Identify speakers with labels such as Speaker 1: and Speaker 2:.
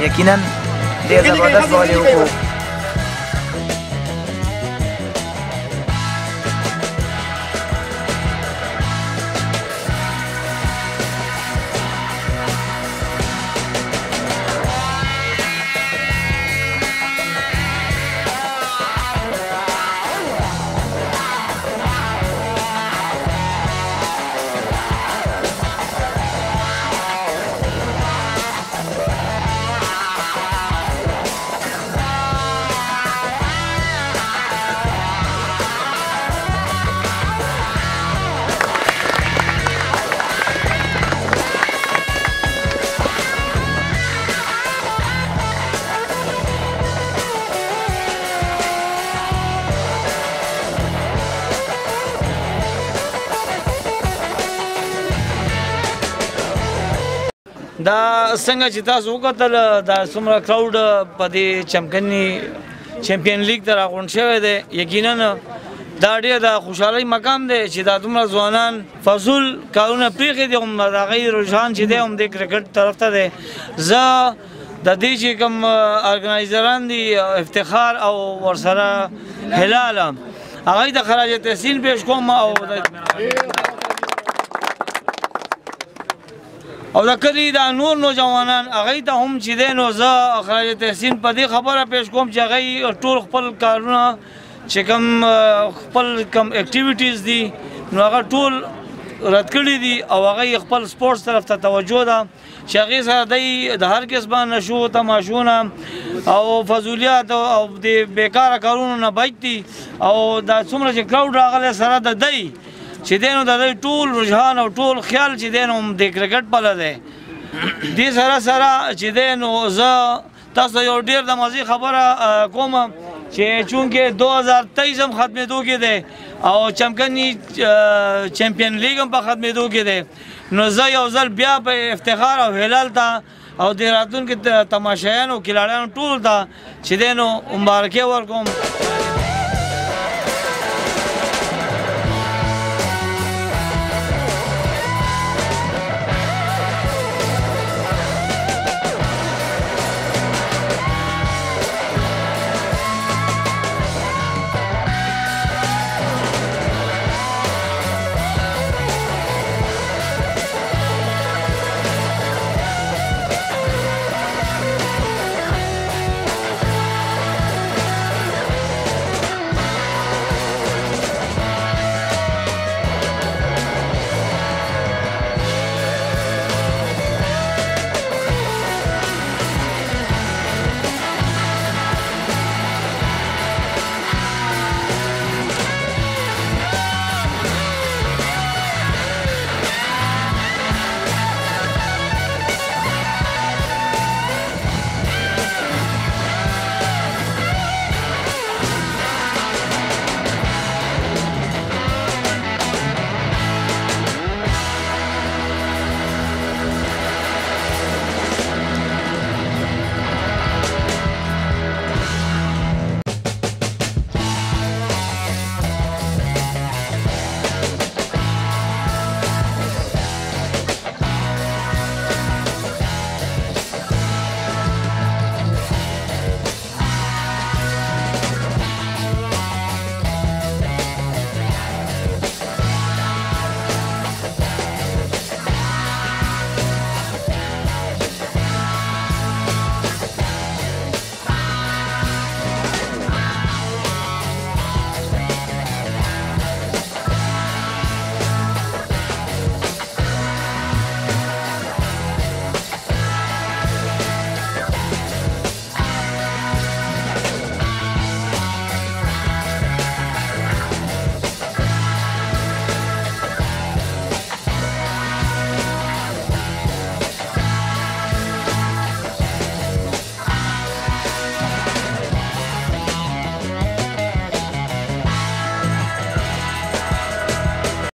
Speaker 1: یقینا ډېر زبردست بال یې وکړو. دا څنګه چې تاسو وکتل دا څومره کراوډ په دې چمپیون لیګ ته راغونډ شوی دی یقینا دا ډېر د خوشحالۍ مقام دی چې دا دومره ځوانان فضول کارونه پرېښي دي هم د هغوی رجحان چې دی هم د کرکټ طرف ته دی. زه د دې چې کوم ارګنایزران دي افتخار او ورسره هلال هغوی ته خراج تحسین پیش کوم او د کلي دا نور نوجوانان هغوی ته هم چې دی نو زه خراج تحسین په دې خبره پیش کوم چې هغوی ټول خپل کارونه چې کوم خپل کوم اکټیویټیز دي نو هغه ټول رد کړي دي او هغوی خپل سپورټس طرف ته توجه ده چې هغې سره دی د هر قسمه نشو تماشونه او فضولیات او د بیکاره کارونو نه بچ دي او دا څومره چې کراوډ راغلی سره د دی چې دی نو د دوی ټول رجحان او ټول خیال چې دی نو د کرکټ پله دی. دې سره سره چې دی نو زه تاسو ته یو ډېر د مزې خبره کوم چې چونکې 2023 هم ختمېدو کې دی او چمپیون لیګ هم په ختمېدو کې دی نو زه یو ځل بیا په افتخار او هلال ته او د راتلونکي تماشایانو کلاړیانو ټولو ته چې دی نو مبارکي ورکوم.